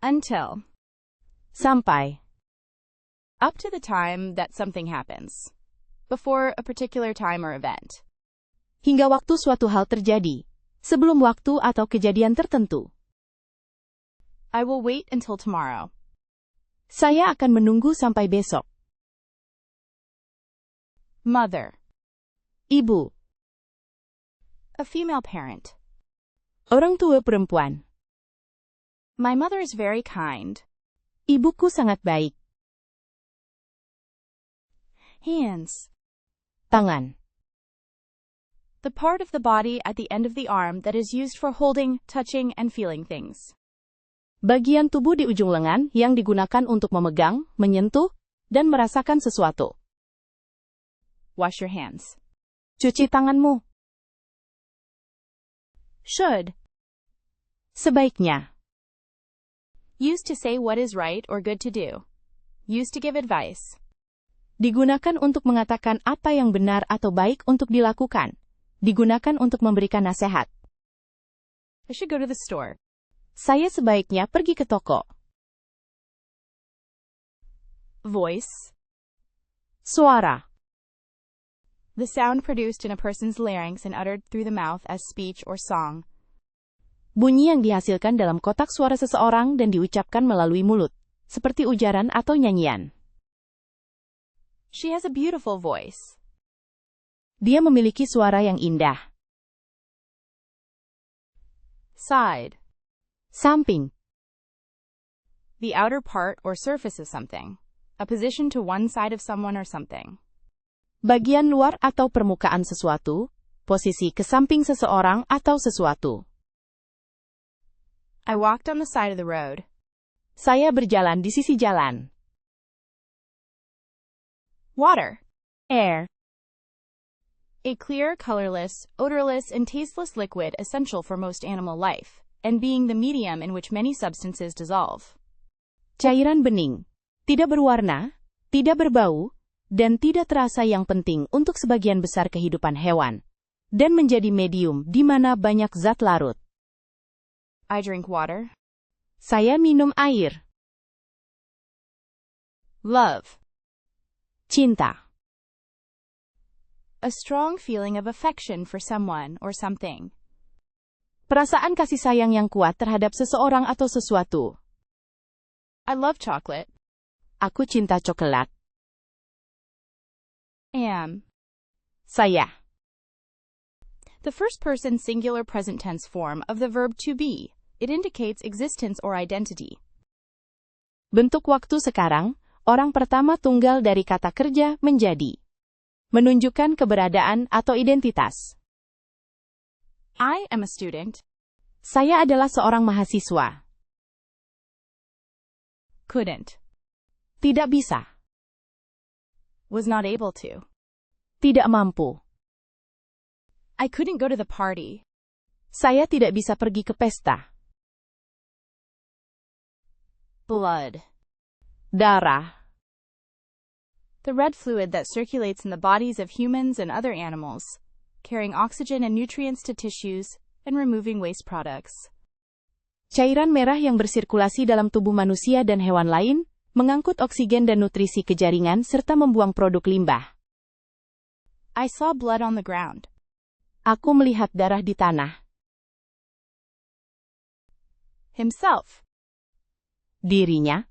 Until. Sampai. Up to the time that something happens. Before a particular time or event. Hingga waktu suatu hal terjadi. Sebelum waktu atau kejadian tertentu. I will wait until tomorrow. Saya akan menunggu sampai besok. Mother. Ibu. A female parent. Orang tua perempuan. My mother is very kind. Ibuku sangat baik. Hands. Tangan. The part of the body at the end of the arm that is used for holding, touching, and feeling things. Bagian tubuh di ujung lengan yang digunakan untuk memegang, menyentuh, dan merasakan sesuatu. Wash your hands. Cuci tanganmu. Should. Sebaiknya. Used to say what is right or good to do. Used to give advice. Digunakan untuk mengatakan apa yang benar atau baik untuk dilakukan. Digunakan untuk memberikan nasihat. I should go to the store. Saya sebaiknya pergi ke toko. Voice. Suara. The sound produced in a person's larynx and uttered through the mouth as speech or song. Bunyi yang dihasilkan dalam kotak suara seseorang dan diucapkan melalui mulut, seperti ujaran atau nyanyian. She has a beautiful voice. Dia memiliki suara yang indah. Side. Samping. The outer part or surface of something. A position to one side of someone or something. Bagian luar atau permukaan sesuatu, posisi ke samping seseorang atau sesuatu. I walked on the side of the road. Saya berjalan di sisi jalan. Water. Air. A clear, colorless, odorless, and tasteless liquid essential for most animal life, and being the medium in which many substances dissolve. Cairan bening. Tidak berwarna, tidak berbau, dan tidak terasa yang penting untuk sebagian besar kehidupan hewan, dan menjadi medium di mana banyak zat larut. I drink water. Saya minum air. Love. Cinta. A strong feeling of affection for someone or something. Perasaan kasih sayang yang kuat terhadap seseorang atau sesuatu. I love chocolate. Aku cinta coklat. Am. Saya. The first person singular present tense form of the verb to be. It indicates existence or identity. Bentuk waktu sekarang, orang pertama tunggal dari kata kerja menjadi. Menunjukkan keberadaan atau identitas. I am a student. Saya adalah seorang mahasiswa. Couldn't. Tidak bisa. Was not able to. Tidak mampu. I couldn't go to the party. Saya tidak bisa pergi ke pesta. Blood. Darah. The red fluid that circulates in the bodies of humans and other animals, carrying oxygen and nutrients to tissues, and removing waste products. Cairan merah yang bersirkulasi dalam tubuh manusia dan hewan lain, mengangkut oksigen dan nutrisi ke jaringan serta membuang produk limbah. I saw blood on the ground. Aku melihat darah di tanah. Himself. Dirinya.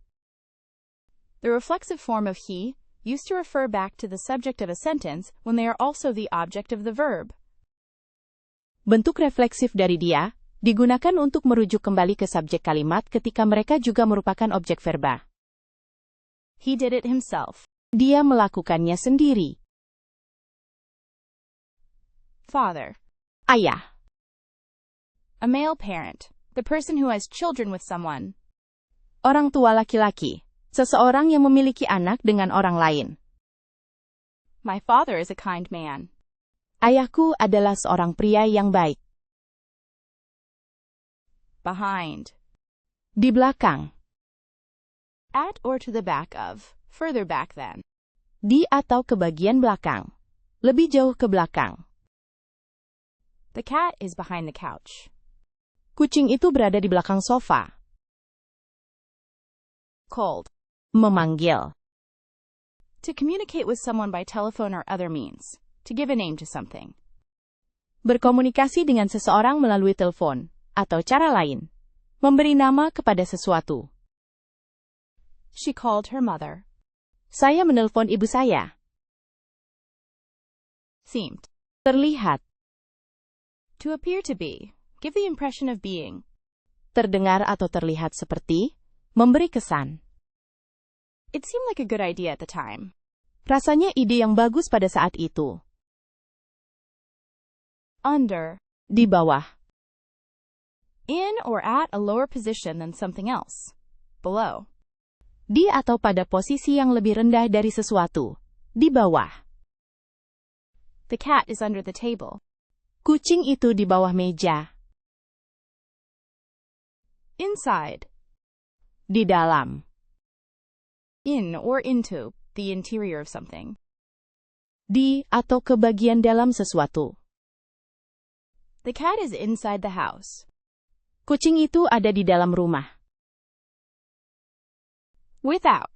The reflexive form of he, used to refer back to the subject of a sentence when they are also the object of the verb. Bentuk refleksif dari dia, digunakan untuk merujuk kembali ke subjek kalimat ketika mereka juga merupakan objek verba. He did it himself. Dia melakukannya sendiri. Father. Ayah. A male parent. The person who has children with someone. Orang tua laki-laki. Seseorang yang memiliki anak dengan orang lain. My father is a kind man. Ayahku adalah seorang pria yang baik. Behind. Di belakang. At or to the back of. Further back than. Di atau ke bagian belakang. Lebih jauh ke belakang. The cat is behind the couch. Kucing itu berada di belakang sofa. Cold. Memanggil. To communicate with someone by telephone or other means. To give a name to something. Berkomunikasi dengan seseorang melalui telepon, atau cara lain. Memberi nama kepada sesuatu. She called her mother. Saya menelpon ibu saya. Seemed. Terlihat. To appear to be. Give the impression of being. Terdengar atau terlihat seperti. Memberi kesan. It seemed like a good idea at the time. Rasanya ide yang bagus pada saat itu. Under. Di bawah. In or at a lower position than something else. Below. Di atau pada posisi yang lebih rendah dari sesuatu. Di bawah. The cat is under the table. Kucing itu di bawah meja. Inside. Di dalam. In or into, the interior of something. Di atau ke bagian dalam sesuatu. The cat is inside the house. Kucing itu ada di dalam rumah. Without.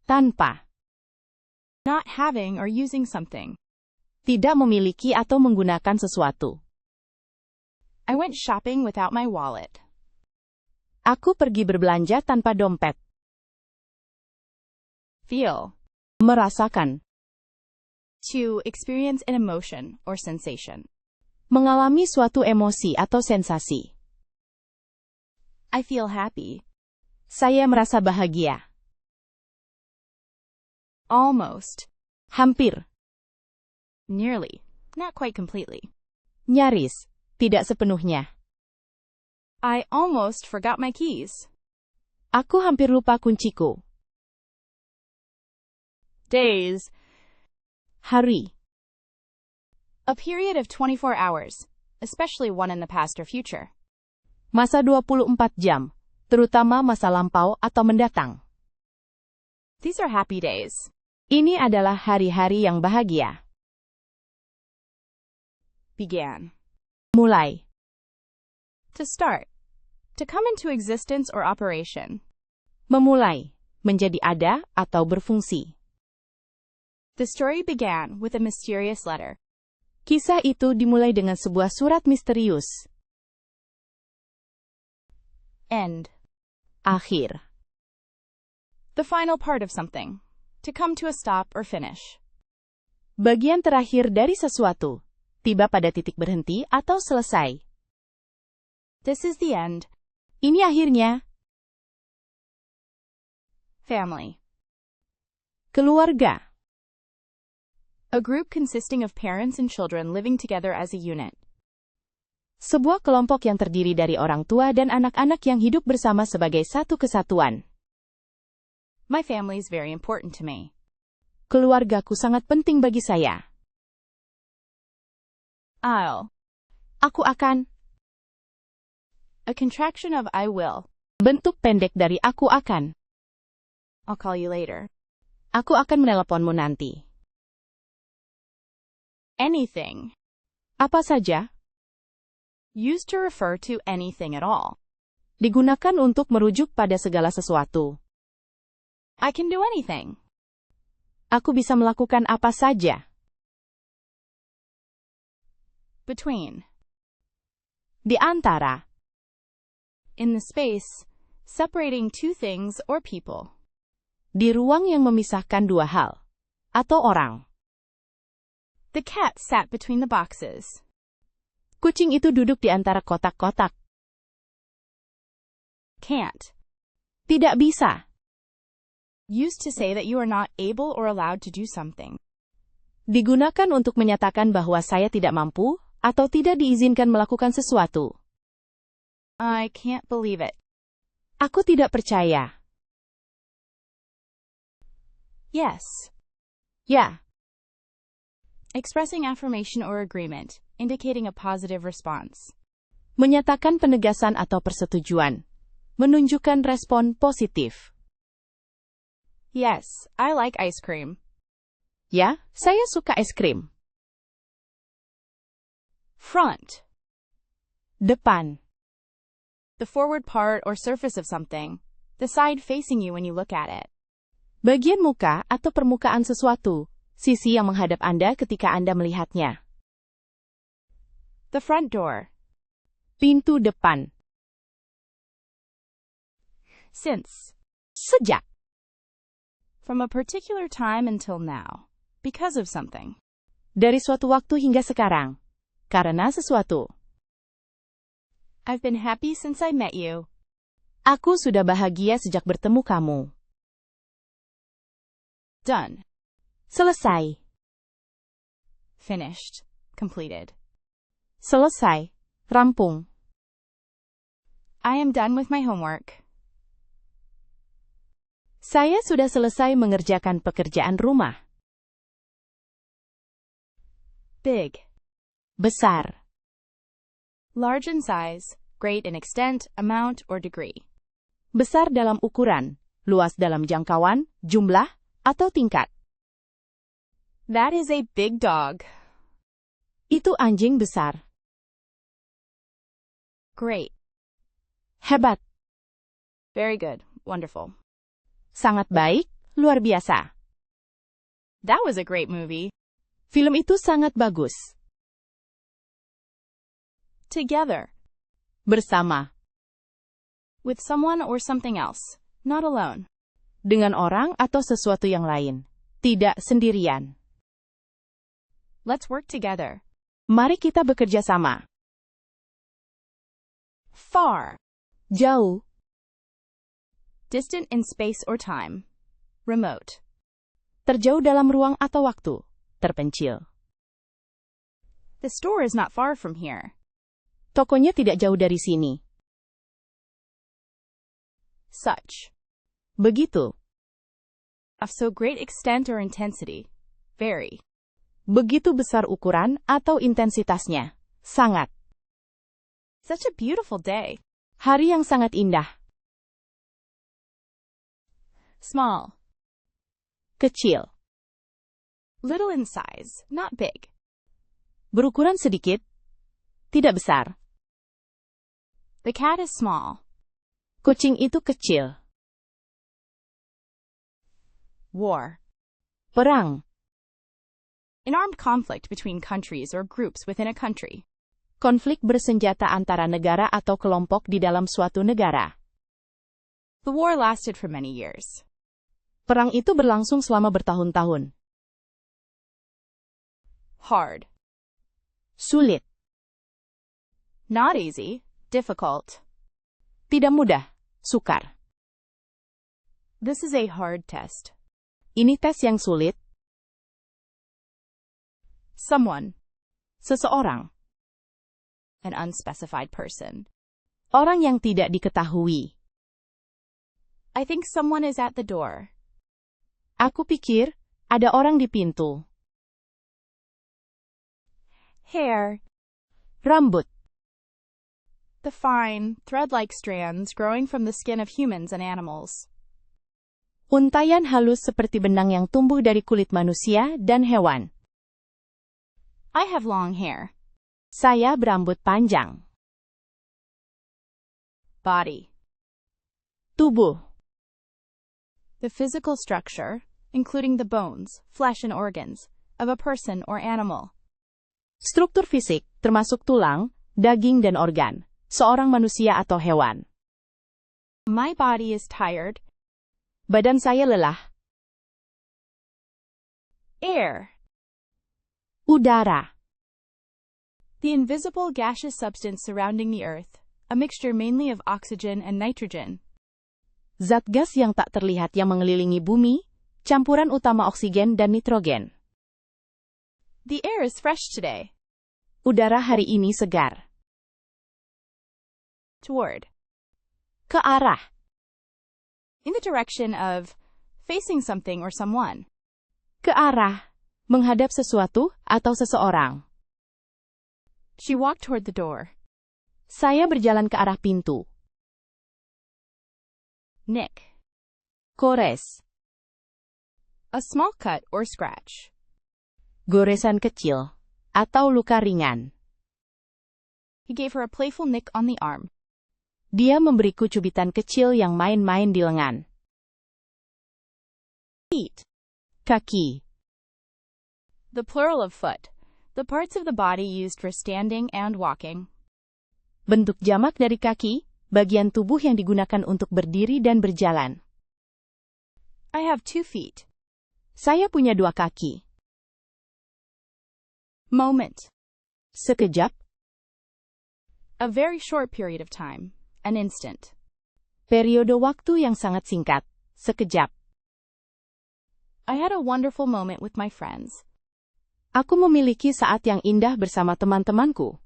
Tanpa. Not having or using something. Tidak memiliki atau menggunakan sesuatu. I went shopping without my wallet. Aku pergi berbelanja tanpa dompet. Feel. Merasakan. To experience an emotion or sensation. Mengalami suatu emosi atau sensasi. I feel happy. Saya merasa bahagia. Almost. Hampir. Nearly. Not quite completely. Nyaris. Tidak sepenuhnya. I almost forgot my keys. Aku hampir lupa kunciku. Days. Hari. A period of 24 hours, especially one in the past or future. Masa 24 jam, terutama masa lampau atau mendatang. These are happy days. Ini adalah hari-hari yang bahagia. Began. Mulai. To start. To come into existence or operation. Memulai. Menjadi ada atau berfungsi. The story began with a mysterious letter. Kisah itu dimulai dengan sebuah surat misterius. End. Akhir. The final part of something. To come to a stop or finish. Bagian terakhir dari sesuatu. Tiba pada titik berhenti atau selesai. This is the end. Ini akhirnya. Family. Keluarga. A group consisting of parents and children living together as a unit. Sebuah kelompok yang terdiri dari orang tua dan anak-anak yang hidup bersama sebagai satu kesatuan. My family is very important to me. Keluargaku sangat penting bagi saya. I'll. Aku akan. A contraction of I will. Bentuk pendek dari aku akan. I'll call you later. Aku akan meneleponmu nanti. Anything. Apa saja. Used to refer to anything at all. Digunakan untuk merujuk pada segala sesuatu. I can do anything. Aku bisa melakukan apa saja. Between. Di antara. In the space, separating two things or people. Di ruang yang memisahkan dua hal. Atau orang. The cat sat between the boxes. Kucing itu duduk di antara kotak-kotak. Can't. Tidak bisa. Used to say that you are not able or allowed to do something. Digunakan untuk menyatakan bahwa saya tidak mampu, atau tidak diizinkan melakukan sesuatu. I can't believe it. Aku tidak percaya. Yes. Ya. Expressing affirmation or agreement, indicating a positive response. Menyatakan penegasan atau persetujuan. Menunjukkan respon positif. Yes, I like ice cream. Ya, saya suka es krim. Front. Depan. The forward part or surface of something. The side facing you when you look at it. Bagian muka atau permukaan sesuatu, sisi yang menghadap Anda ketika Anda melihatnya. The front door. Pintu depan. Since. Sejak. From a particular time until now. Because of something. Dari suatu waktu hingga sekarang. Karena sesuatu. I've been happy since I met you. Aku sudah bahagia sejak bertemu kamu. Done. Selesai. Finished. Completed. Selesai. Rampung. I am done with my homework. Saya sudah selesai mengerjakan pekerjaan rumah. Big. Besar. Large in size, great in extent, amount, or degree. Besar dalam ukuran, luas dalam jangkauan, jumlah, atau tingkat. That is a big dog. Itu anjing besar. Great. Hebat. Very good. Wonderful. Sangat baik, luar biasa. That was a great movie. Film itu sangat bagus. Together. Bersama. With someone or something else. Not alone. Dengan orang atau sesuatu yang lain. Tidak sendirian. Let's work together. Mari kita bekerja sama. Far. Jauh. Distant in space or time. Remote. Terjauh dalam ruang atau waktu. Terpencil. The store is not far from here. Tokonya tidak jauh dari sini. Such. Begitu. Of so great extent or intensity. Very. Begitu besar ukuran atau intensitasnya. Sangat. Such a beautiful day. Hari yang sangat indah. Small. Kecil. Little in size, not big. Berukuran sedikit. Tidak besar. The cat is small. Kucing itu kecil. War. Perang. An armed conflict between countries or groups within a country. Konflik bersenjata antara negara atau kelompok di dalam suatu negara. The war lasted for many years. Perang itu berlangsung selama bertahun-tahun. Hard. Sulit. Not easy, difficult. Tidak mudah, sukar. This is a hard test. Ini tes yang sulit. Someone. Seseorang. An unspecified person. Orang yang tidak diketahui. I think someone is at the door. Aku pikir, ada orang di pintu. Hair. Rambut. The fine, thread-like strands growing from the skin of humans and animals. Untaian halus seperti benang yang tumbuh dari kulit manusia dan hewan. I have long hair. Saya berambut panjang. Body. Tubuh. The physical structure, including the bones, flesh and organs, of a person or animal. Struktur fisik, termasuk tulang, daging dan organ, seorang manusia atau hewan. My body is tired. Badan saya lelah. Air. Udara. The invisible gaseous substance surrounding the earth, a mixture mainly of oxygen and nitrogen. Zat gas yang tak terlihat yang mengelilingi bumi, campuran utama oksigen dan nitrogen. The air is fresh today. Udara hari ini segar. Toward. Ke arah. In the direction of, facing something or someone. Ke arah. Menghadap sesuatu atau seseorang. She walked toward the door. Saya berjalan ke arah pintu. Nick. Kores. A small cut or scratch. Goresan kecil. Atau luka ringan. He gave her a playful nick on the arm. Dia memberiku cubitan kecil yang main-main di lengan. Feet. Kaki. The plural of foot. The parts of the body used for standing and walking. Bentuk jamak dari kaki, bagian tubuh yang digunakan untuk berdiri dan berjalan. I have 2 feet. Saya punya 2 kaki. Moment. Sekejap. A very short period of time. An instant. Periode waktu yang sangat singkat. Sekejap. I had a wonderful moment with my friends. Aku memiliki saat yang indah bersama teman-temanku.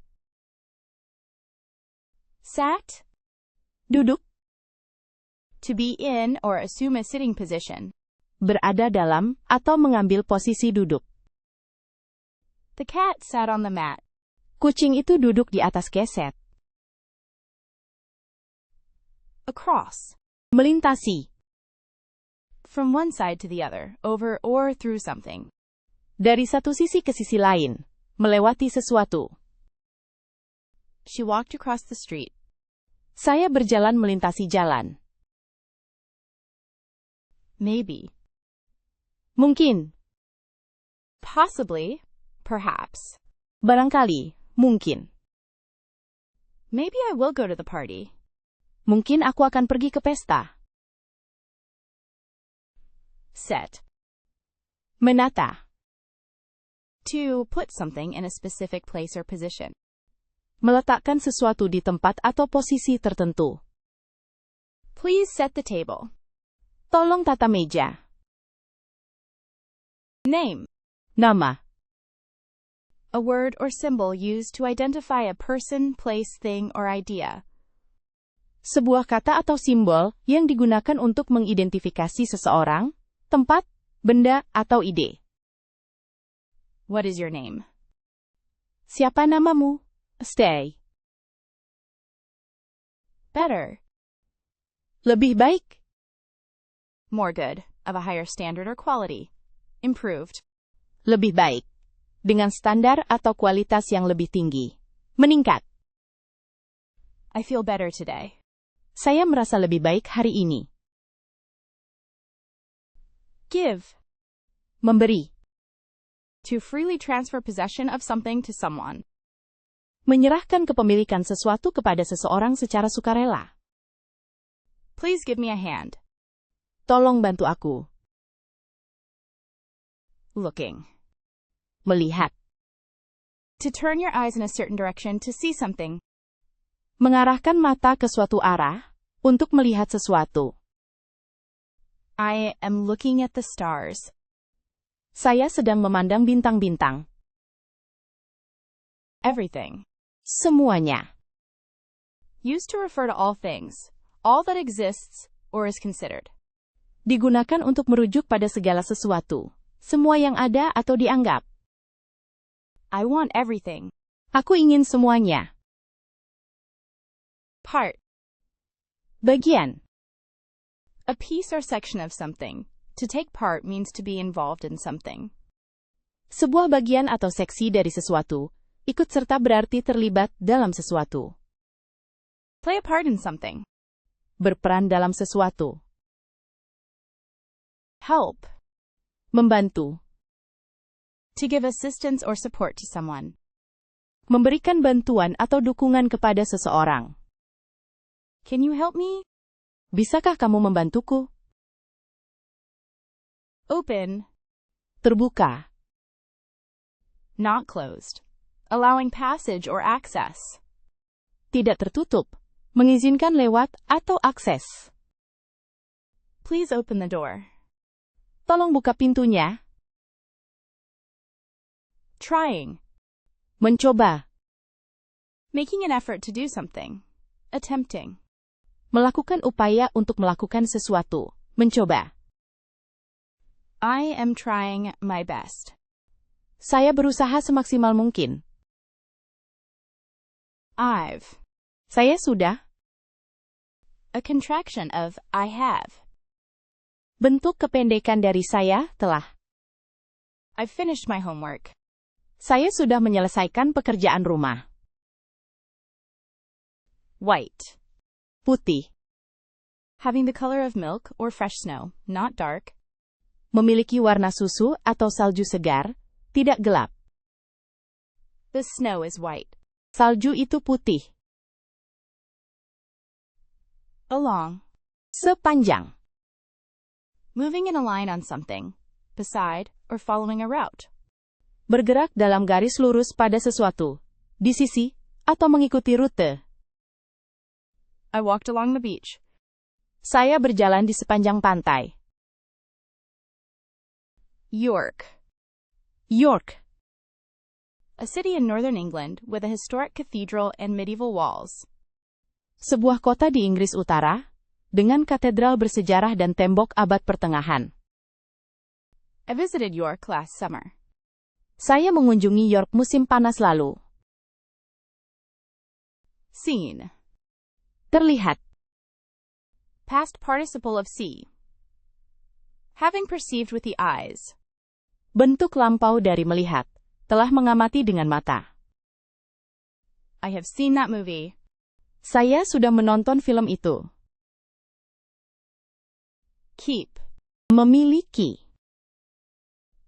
Sat. Duduk. To be in or assume a sitting position. Berada dalam atau mengambil posisi duduk. The cat sat on the mat. Kucing itu duduk di atas keset. Across. Melintasi. From one side to the other, over or through something. Dari satu sisi ke sisi lain. Melewati sesuatu. She walked across the street. Saya berjalan melintasi jalan. Maybe. Mungkin. Possibly. Perhaps. Barangkali. Mungkin. Maybe I will go to the party. Mungkin aku akan pergi ke pesta. Set. Menata. To put something in a specific place or position. Meletakkan sesuatu di tempat atau posisi tertentu. Please set the table. Tolong tata meja. Name. Nama. A word or symbol used to identify a person, place, thing, or idea. Sebuah kata atau simbol yang digunakan untuk mengidentifikasi seseorang, tempat, benda, atau ide. What is your name? Siapa namamu? Stay. Better. Lebih baik. More good. Of a higher standard or quality. Improved. Lebih baik. Dengan standar atau kualitas yang lebih tinggi. Meningkat. I feel better today. Saya merasa lebih baik hari ini. Give. Memberi. To freely transfer possession of something to someone. Menyerahkan kepemilikan sesuatu kepada seseorang secara sukarela. Please give me a hand. Tolong bantu aku. Looking. Melihat. To turn your eyes in a certain direction to see something. Mengarahkan mata ke suatu arah, untuk melihat sesuatu. I am looking at the stars. Saya sedang memandang bintang-bintang. Everything. Semuanya. Used to refer to all things, all that exists, or is considered. Digunakan untuk merujuk pada segala sesuatu, semua yang ada atau dianggap. I want everything. Aku ingin semuanya. Part. Bagian. A piece or section of something. To take part means to be involved in something. Sebuah bagian atau seksi dari sesuatu, ikut serta berarti terlibat dalam sesuatu. Play a part in something. Berperan dalam sesuatu. Help. Membantu. To give assistance or support to someone. Memberikan bantuan atau dukungan kepada seseorang. Can you help me? Bisakah kamu membantuku? Open. Terbuka. Not closed. Allowing passage or access. Tidak tertutup. Mengizinkan lewat atau akses. Please open the door. Tolong buka pintunya. Trying. Mencoba. Making an effort to do something. Attempting. Melakukan upaya untuk melakukan sesuatu. Mencoba. I am trying my best. Saya berusaha semaksimal mungkin. I've. Saya sudah. A contraction of I have. Bentuk kependekan dari saya telah. I've finished my homework. Saya sudah menyelesaikan pekerjaan rumah. White. putih. Having the color of milk or fresh snow, not dark. Memiliki warna susu atau salju segar, tidak gelap. The snow is white. Salju itu putih. Along. Sepanjang. Moving in a line on something, beside, or following a route. Bergerak dalam garis lurus pada sesuatu, di sisi, atau mengikuti rute. I walked along the beach. Saya berjalan di sepanjang pantai. York. York. A city in northern England with a historic cathedral and medieval walls. Sebuah kota di Inggris Utara, dengan katedral bersejarah dan tembok abad pertengahan. I visited York last summer. Saya mengunjungi York musim panas lalu. Seen. Terlihat. Past participle of see. Having perceived with the eyes. Bentuk lampau dari melihat. Telah mengamati dengan mata. I have seen that movie. Saya sudah menonton film itu. Keep. Memiliki.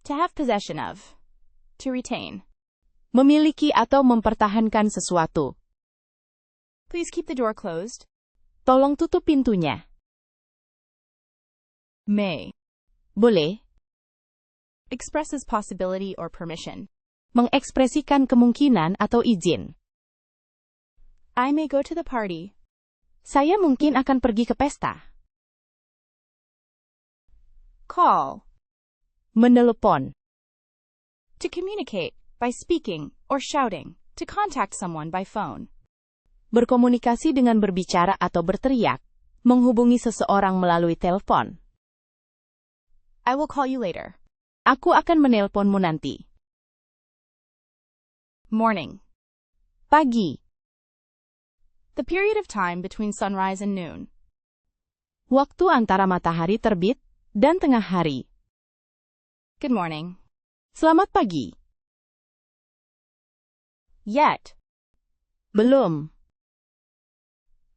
To have possession of. To retain. Memiliki atau mempertahankan sesuatu. Please keep the door closed. Tolong tutup pintunya. May. Boleh. Expresses possibility or permission. Mengekspresikan kemungkinan atau izin. I may go to the party. Saya mungkin akan pergi ke pesta. Call. Menelepon. To communicate, by speaking, or shouting, to contact someone by phone. Berkomunikasi dengan berbicara atau berteriak. Menghubungi seseorang melalui telepon. I will call you later. Aku akan menelponmu nanti. Morning. Pagi. The period of time between sunrise and noon. Waktu antara matahari terbit dan tengah hari. Good morning. Selamat pagi. Yet. Belum.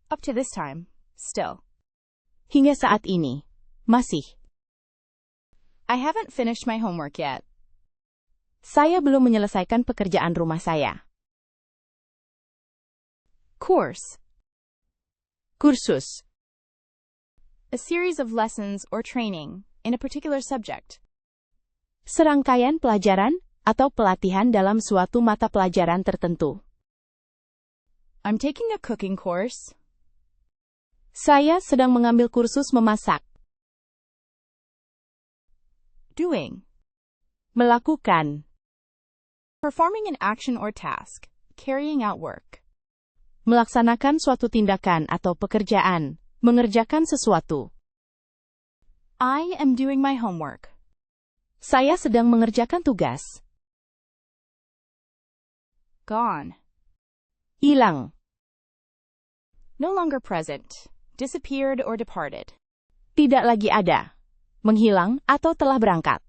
Up to this time, still. Hingga saat ini. Masih. I haven't finished my homework yet. Saya belum menyelesaikan pekerjaan rumah saya. Course. Kursus. A series of lessons or training in a particular subject. Serangkaian pelajaran atau pelatihan dalam suatu mata pelajaran tertentu. I'm taking a cooking course. Saya sedang mengambil kursus memasak. Doing. Melakukan. Performing an action or task. Carrying out work. Melaksanakan suatu tindakan atau pekerjaan. Mengerjakan sesuatu. I am doing my homework. Saya sedang mengerjakan tugas. Gone. Hilang. No longer present. Disappeared or departed. Tidak lagi ada. Menghilang atau telah berangkat.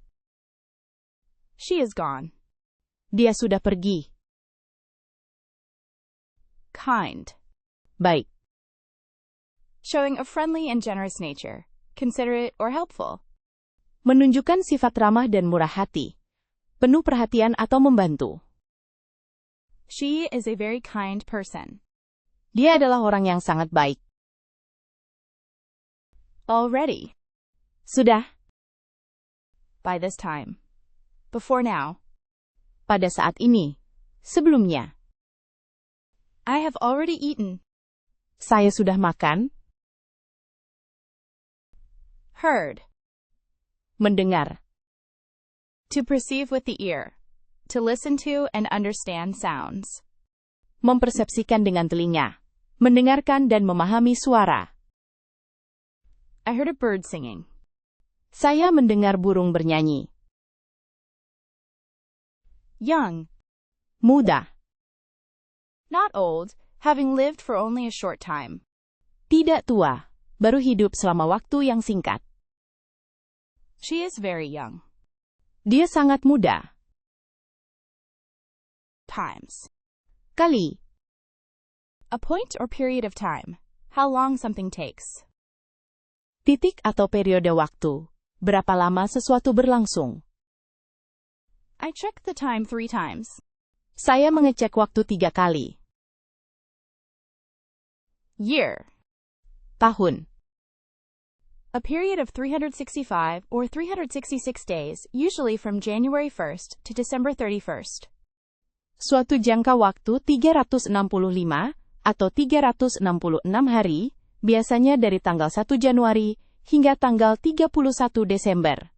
She is gone. Dia sudah pergi. Kind. Baik. Showing a friendly and generous nature. Considerate or helpful. Menunjukkan sifat ramah dan murah hati. Penuh perhatian atau membantu. She is a very kind person. Dia adalah orang yang sangat baik. Already. Sudah. By this time. Before now. Pada saat ini. Sebelumnya. I have already eaten. Saya sudah makan. Heard. Mendengar. To perceive with the ear. To listen to and understand sounds. Mempersepsikan dengan telinga. Mendengarkan dan memahami suara. I heard a bird singing. Saya mendengar burung bernyanyi. Young. Muda. Not old, having lived for only a short time. Tidak tua, baru hidup selama waktu yang singkat. She is very young. Dia sangat muda. Times. Kali. A point or period of time. how long something takes. Titik atau periode waktu. Berapa lama sesuatu berlangsung? I checked the time 3 times. Saya mengecek waktu 3 kali. Year. Tahun. A period of 365 or 366 days, usually from January 1st to December 31st. Suatu jangka waktu 365 atau 366 hari, biasanya dari tanggal 1 Januari hingga tanggal 31 Desember.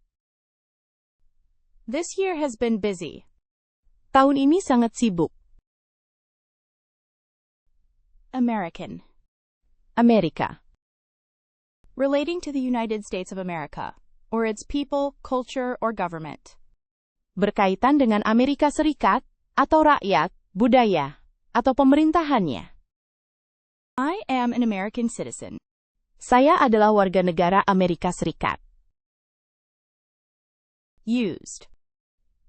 This year has been busy. Tahun ini sangat sibuk. American. Amerika. Relating to the United States of America, or its people, culture, or government. Berkaitan dengan Amerika Serikat, atau rakyat, budaya, atau pemerintahannya. I am an American citizen. Saya adalah warga negara Amerika Serikat. Used.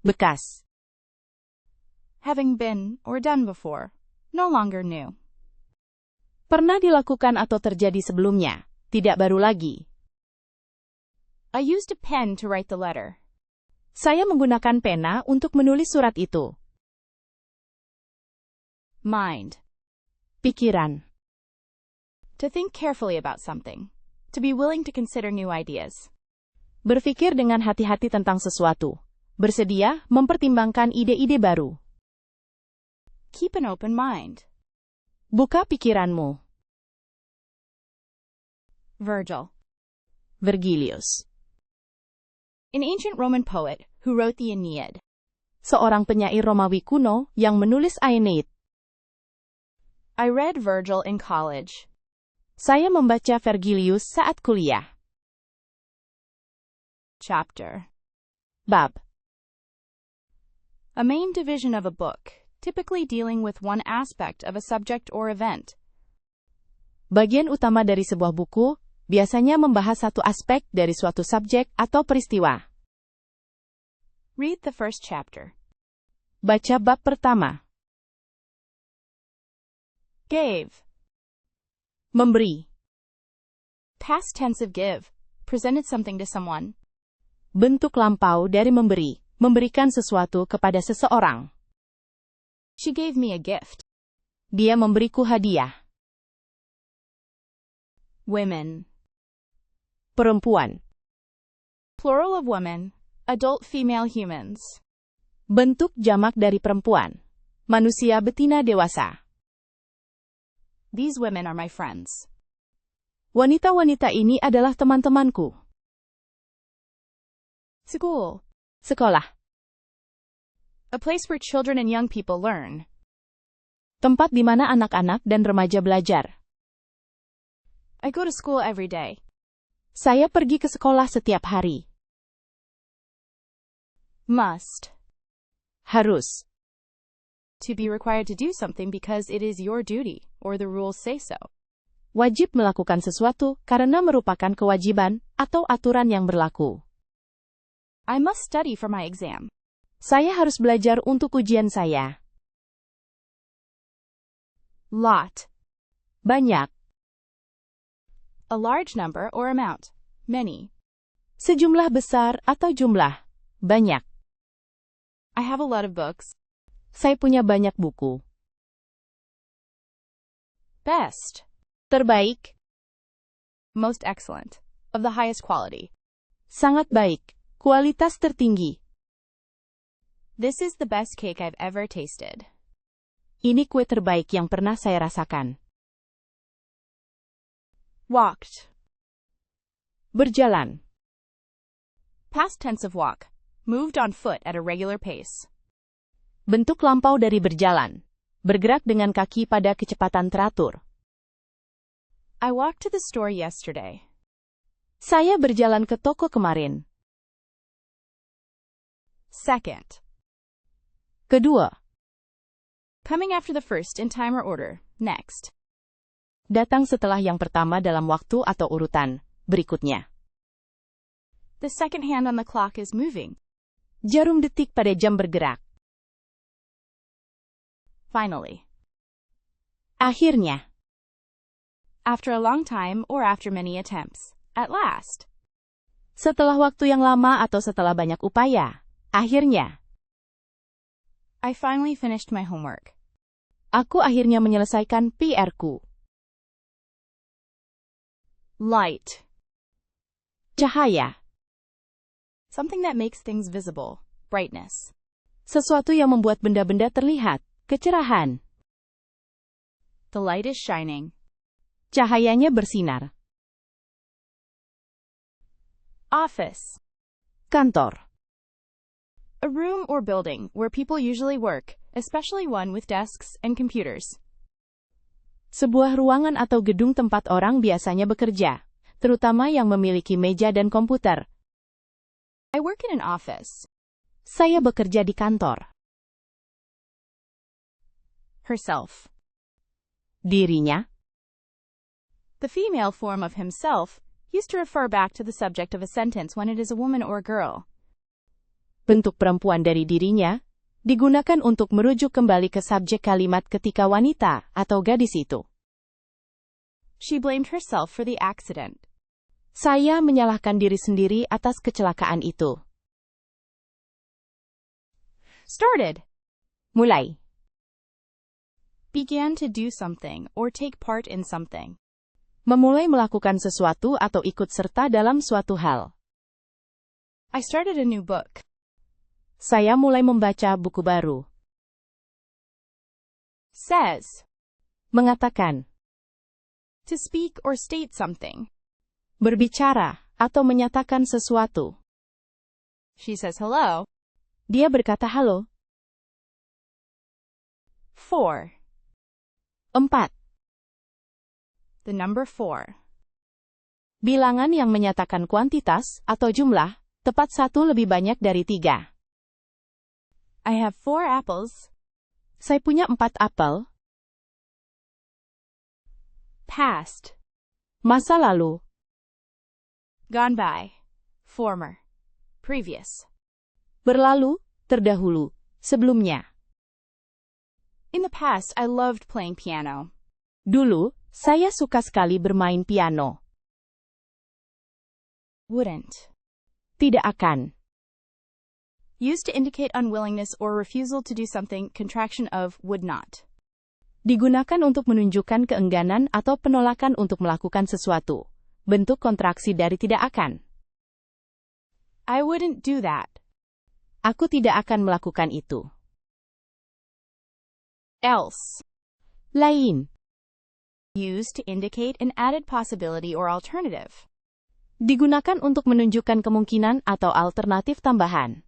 Bekas. Having been or done before, no longer new. Pernah dilakukan atau terjadi sebelumnya, tidak baru lagi. I used a pen to write the letter. Saya menggunakan pena untuk menulis surat itu. Mind. Pikiran. To think carefully about something. To be willing to consider new ideas. Berpikir dengan hati-hati tentang sesuatu. Bersedia mempertimbangkan ide-ide baru. Keep an open mind. Buka pikiranmu. Virgil. Vergilius. An ancient Roman poet who wrote the Aeneid. Seorang penyair Romawi kuno yang menulis Aeneid. I read Virgil in college. Saya membaca Vergilius saat kuliah. Chapter. Bab. A main division of a book, typically dealing with one aspect of a subject or event. Bagian utama dari sebuah buku, biasanya membahas satu aspek dari suatu subjek atau peristiwa. Read the first chapter. Baca bab pertama. Gave. Memberi. Past tense of give. Presented something to someone. Bentuk lampau dari memberi. Memberikan sesuatu kepada seseorang. She gave me a gift. Dia memberiku hadiah. Women. Perempuan. Plural of women. Adult female humans. Bentuk jamak dari perempuan. Manusia betina dewasa. These women are my friends. Wanita-wanita ini adalah teman-temanku. School. Sekolah. A place where children and young people learn. Tempat di mana anak-anak dan remaja belajar. I go to school every day. Saya pergi ke sekolah setiap hari. Must. Harus. To be required to do something because it is your duty, or the rules say so. Wajib melakukan sesuatu karena merupakan kewajiban atau aturan yang berlaku. I must study for my exam. Saya harus belajar untuk ujian saya. Lot. Banyak. A large number or amount. Many. Sejumlah besar atau jumlah. Banyak. I have a lot of books. Saya punya banyak buku. Best. Terbaik. Most excellent. Of the highest quality. Sangat baik. Kualitas tertinggi. This is the best cake I've ever tasted. Ini kue terbaik yang pernah saya rasakan. Walked. Berjalan. Past tense of walk. Moved on foot at a regular pace. Bentuk lampau dari berjalan. Bergerak dengan kaki pada kecepatan teratur. I walked to the store yesterday. Saya berjalan ke toko kemarin. Second. Kedua. Coming after the first in time or order. Next. Datang setelah yang pertama dalam waktu atau urutan. Berikutnya. The second hand on the clock is moving. Jarum detik pada jam bergerak. Finally. Akhirnya. After a long time or after many attempts. At last. Setelah waktu yang lama atau setelah banyak upaya. Akhirnya. I finally finished my homework. Aku akhirnya menyelesaikan PR-ku. Light. Cahaya. Something that makes things visible. Brightness. Sesuatu yang membuat benda-benda terlihat. Kecerahan. The light is shining. Cahayanya bersinar. Office. Kantor. A room or building where people usually work, especially one with desks and computers. Sebuah ruangan atau gedung tempat orang biasanya bekerja, terutama yang memiliki meja dan komputer. I work in an office. Saya bekerja di kantor. Herself. Dirinya. The female form of himself used to refer back to the subject of a sentence when it is a woman or a girl. Bentuk perempuan dari dirinya digunakan untuk merujuk kembali ke subjek kalimat ketika wanita atau gadis itu. She blamed herself for the accident. Saya menyalahkan diri sendiri atas kecelakaan itu. Started. Mulai. Began to do something or take part in something. Memulai melakukan sesuatu atau ikut serta dalam suatu hal. I started a new book. Saya mulai membaca buku baru. Says. Mengatakan. To speak or state something. Berbicara atau menyatakan sesuatu. She says hello. Dia berkata halo. 4. 4. The number 4. Bilangan yang menyatakan kuantitas atau jumlah, tepat satu lebih banyak dari 3. I have 4 apples. Saya punya 4 apel. Past. Masa lalu. Gone by. Former. Previous. Berlalu, terdahulu, sebelumnya. In the past, I loved playing piano. Dulu, saya suka sekali bermain piano. Wouldn't. Tidak akan. Used to indicate unwillingness or refusal to do something, contraction of would not. Digunakan untuk menunjukkan keengganan atau penolakan untuk melakukan sesuatu. Bentuk kontraksi dari tidak akan. I wouldn't do that. Aku tidak akan melakukan itu. Else. Lain. Used to indicate an added possibility or alternative. Digunakan untuk menunjukkan kemungkinan atau alternatif tambahan.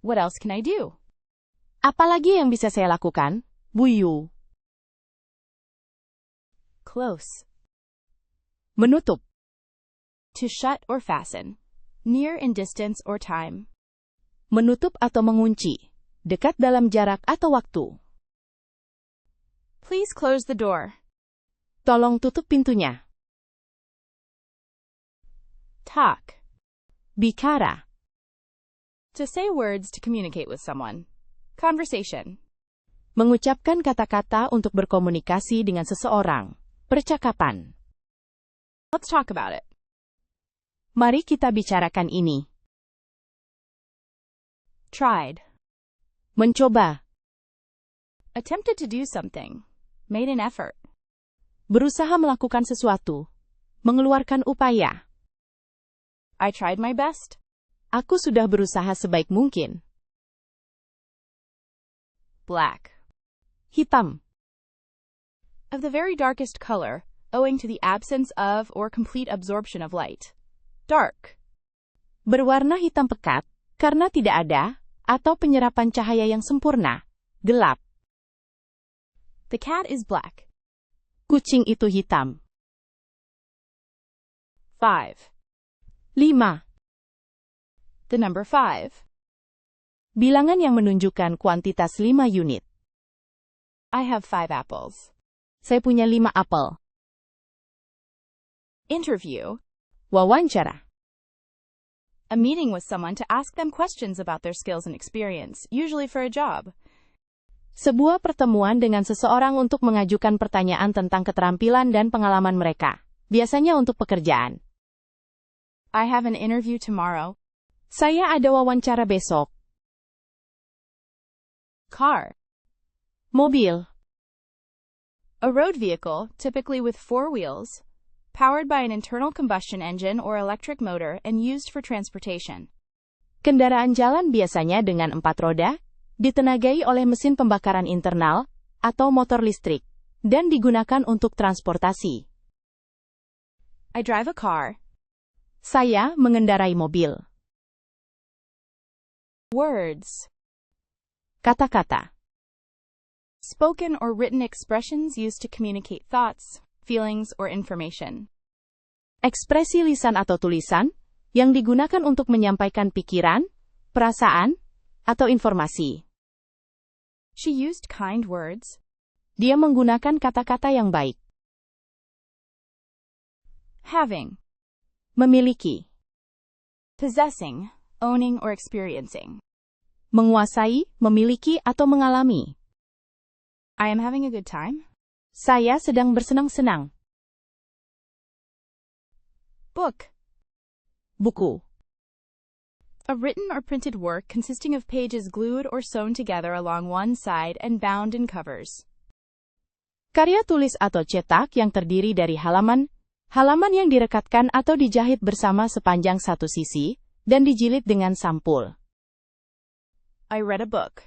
What else can I do? Apalagi yang bisa saya lakukan, Bu Yu? Close. Menutup. To shut or fasten. Near in distance or time. Menutup atau mengunci. Dekat dalam jarak atau waktu. Please close the door. Tolong tutup pintunya. Talk. Bicara. To say words to communicate with someone. Conversation. Mengucapkan kata-kata untuk berkomunikasi dengan seseorang. Percakapan. Let's talk about it. Mari kita bicarakan ini. Tried. Mencoba. Attempted to do something. Made an effort. Berusaha melakukan sesuatu. Mengeluarkan upaya. I tried my best. Aku sudah berusaha sebaik mungkin. Black. Hitam. Of the very darkest color, owing to the absence of or complete absorption of light. Dark. Berwarna hitam pekat, karena tidak ada, atau penyerapan cahaya yang sempurna. Gelap. The cat is black. Kucing itu hitam. 5. 5. The number 5. Bilangan yang menunjukkan kuantitas 5 unit. I have 5 apples. Saya punya 5 apel. Interview. Wawancara. A meeting with someone to ask them questions about their skills and experience, usually for a job. Sebuah pertemuan dengan seseorang untuk mengajukan pertanyaan tentang keterampilan dan pengalaman mereka, biasanya untuk pekerjaan. I have an interview tomorrow. Saya ada wawancara besok. Car. Mobil. A road vehicle, typically with four wheels, powered by an internal combustion engine or electric motor and used for transportation. Kendaraan jalan biasanya dengan 4 roda, ditenagai oleh mesin pembakaran internal atau motor listrik, dan digunakan untuk transportasi. I drive a car. Saya mengendarai mobil. Words. Kata-kata. Spoken or written expressions used to communicate thoughts, feelings, or information. Ekspresi lisan atau tulisan yang digunakan untuk menyampaikan pikiran, perasaan, atau informasi. She used kind words. Dia menggunakan kata-kata yang baik. Having. Memiliki. Possessing, owning, or experiencing. Menguasai, memiliki, atau mengalami. I am having a good time. Saya sedang bersenang-senang. Book. Buku. A written or printed work consisting of pages glued or sewn together along one side and bound in covers. Karya tulis atau cetak yang terdiri dari halaman yang direkatkan atau dijahit bersama sepanjang satu sisi, dan dijilid dengan sampul. I read a book.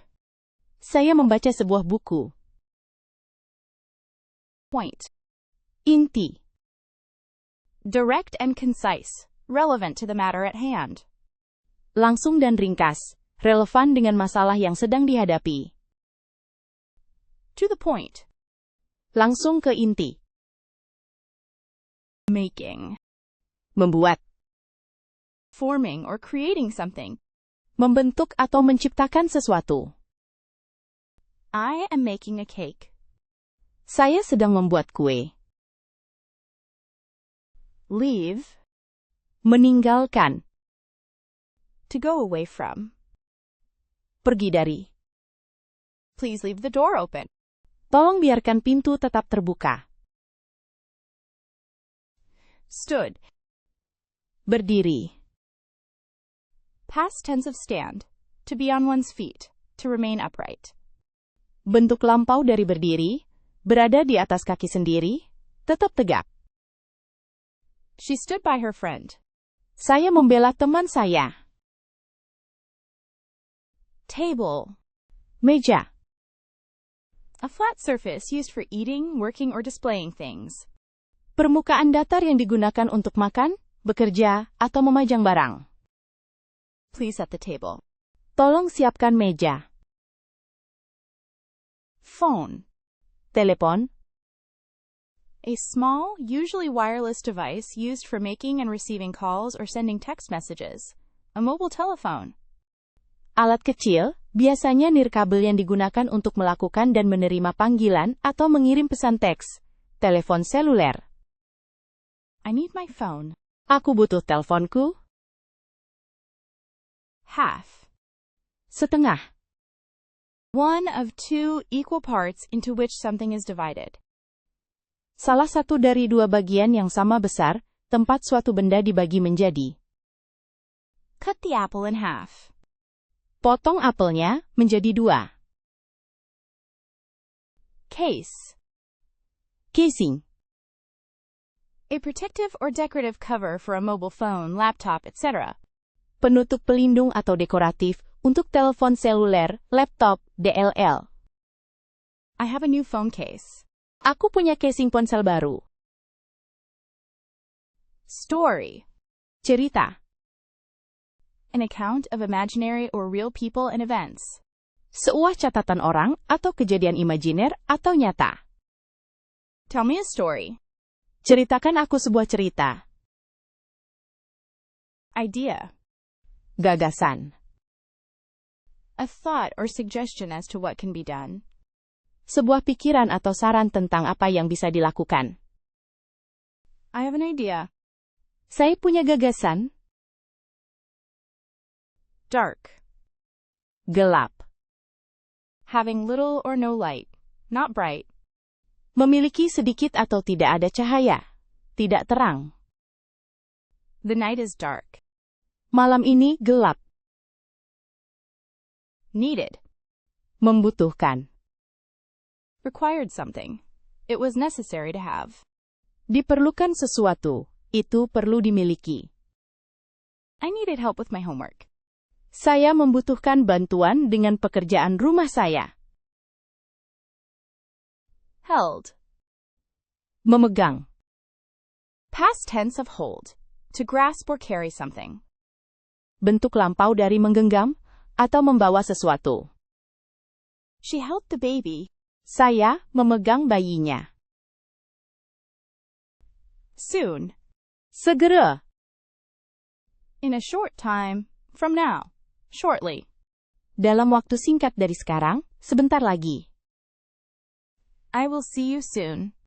Saya membaca sebuah buku. Point. Inti. Direct and concise, relevant to the matter at hand. Langsung dan ringkas, relevan dengan masalah yang sedang dihadapi. To the point. Langsung ke inti. Making. Membuat. Forming or creating something. Membentuk atau menciptakan sesuatu. I am making a cake. Saya sedang membuat kue. Leave. Meninggalkan. To go away from. Pergi dari. Please leave the door open. Tolong biarkan pintu tetap terbuka. Stood. Berdiri. Past tense of stand. To be on one's feet. To remain upright. Bentuk lampau dari berdiri, berada di atas kaki sendiri, tetap tegak. She stood by her friend. Saya membela teman saya. Table. Meja. A flat surface used for eating, working, or displaying things. Permukaan datar yang digunakan untuk makan, bekerja, atau memajang barang. Please set the table. Tolong siapkan meja. Phone. Telepon. A small, usually wireless device used for making and receiving calls or sending text messages. A mobile telephone. Alat kecil, biasanya nirkabel yang digunakan untuk melakukan dan menerima panggilan atau mengirim pesan teks. Telepon seluler. I need my phone. Aku butuh teleponku. Half. Setengah. One of two equal parts into which something is divided. Salah satu dari dua bagian yang sama besar, tempat suatu benda dibagi menjadi. Cut the apple in half. Potong apelnya menjadi 2. Case. Casing. A protective or decorative cover for a mobile phone, laptop, etc. Penutup pelindung atau dekoratif untuk telepon seluler, laptop, DLL. I have a new phone case. Aku punya casing ponsel baru. Story. Cerita. An account of imaginary or real people and events. Sebuah catatan orang atau kejadian imajiner atau nyata. Tell me a story. Ceritakan aku sebuah cerita. Idea. Gagasan. A thought or suggestion as to what can be done. Sebuah pikiran atau saran tentang apa yang bisa dilakukan. I have an idea. Saya punya gagasan. Dark. Gelap. Having little or no light. Not bright. Memiliki sedikit atau tidak ada cahaya. Tidak terang. The night is dark. Malam ini gelap. Needed. Membutuhkan. Required something. It was necessary to have. Diperlukan sesuatu. Itu perlu dimiliki. I needed help with my homework. Saya membutuhkan bantuan dengan pekerjaan rumah saya. Held. Memegang. Past tense of hold. To grasp or carry something. Bentuk lampau dari menggenggam atau membawa sesuatu. She held the baby. Saya memegang bayinya. Soon. Segera. In a short time. From now. Shortly. Dalam waktu singkat dari sekarang, sebentar lagi. I will see you soon.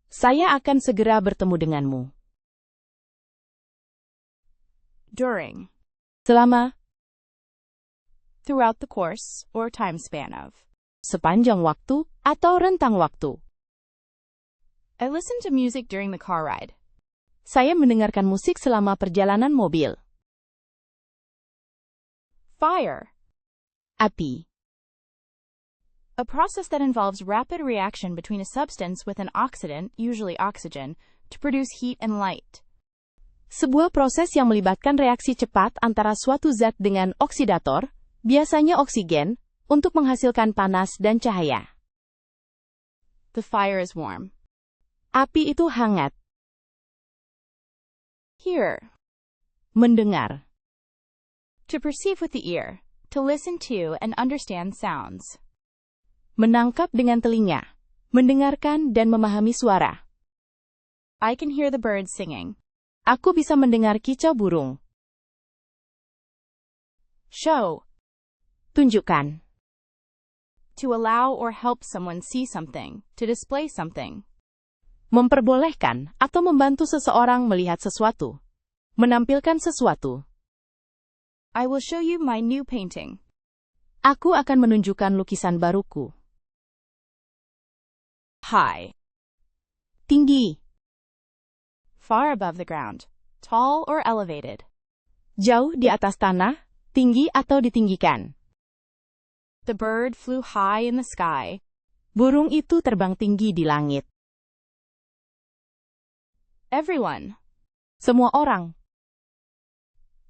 Saya akan segera bertemu denganmu. During. Selama. Throughout the course, or time span of. Sepanjang waktu, atau rentang waktu. I listened to music during the car ride. Saya mendengarkan musik selama perjalanan mobil. Fire. Api. A process that involves rapid reaction between a substance with an oxidant, usually oxygen, to produce heat and light. Sebuah proses yang melibatkan reaksi cepat antara suatu zat dengan oksidator, biasanya oksigen, untuk menghasilkan panas dan cahaya. The fire is warm. Api itu hangat. Hear. Mendengar. To perceive with the ear. To listen to and understand sounds. Menangkap dengan telinga. Mendengarkan dan memahami suara. I can hear the birds singing. Aku bisa mendengar kicau burung. Show. Tunjukkan. To allow or help someone see something. To display something. Memperbolehkan atau membantu seseorang melihat sesuatu. Menampilkan sesuatu. I will show you my new painting. Aku akan menunjukkan lukisan baruku. High. Tinggi. Far above the ground. Tall or elevated. Jauh di atas tanah, tinggi atau ditinggikan. The bird flew high in the sky. Burung itu terbang tinggi di langit. Everyone. Semua orang.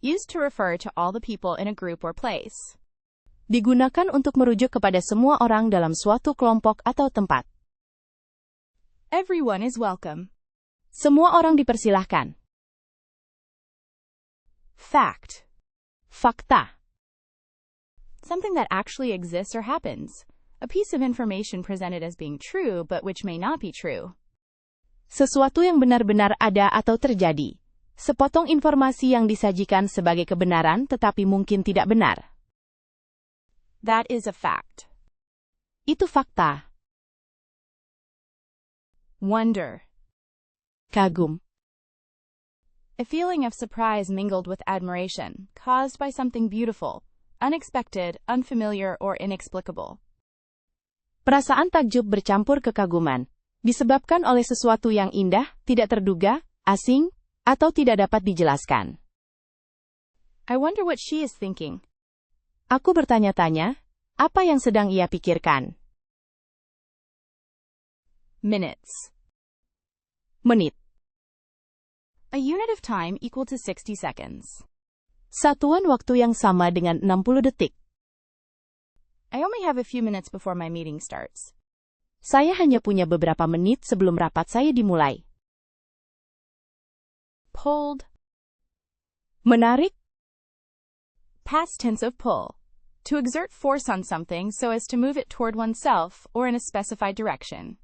Used to refer to all the people in a group or place. Digunakan untuk merujuk kepada semua orang dalam suatu kelompok atau tempat. Everyone is welcome. Semua orang dipersilahkan. Fact. Fakta. Something that actually exists or happens. A piece of information presented as being true but which may not be true. Sesuatu yang benar-benar ada atau terjadi. Sepotong informasi yang disajikan sebagai kebenaran tetapi mungkin tidak benar. That is a fact. Itu fakta. Wonder. Kagum. A feeling of surprise mingled with admiration, caused by something beautiful, unexpected, unfamiliar, or inexplicable. Perasaan takjub bercampur kekaguman, disebabkan oleh sesuatu yang indah, tidak terduga, asing, atau tidak dapat dijelaskan. I wonder what she is thinking. Aku bertanya-tanya, apa yang sedang ia pikirkan? Minutes. Menit. A unit of time equal to 60 seconds. Satuan waktu yang sama dengan 60 detik. I only have a few minutes before my meeting starts. Saya hanya punya beberapa menit sebelum rapat saya dimulai. Pulled. Menarik. Past tense of pull. To exert force on something so as to move it toward oneself or in a specified direction.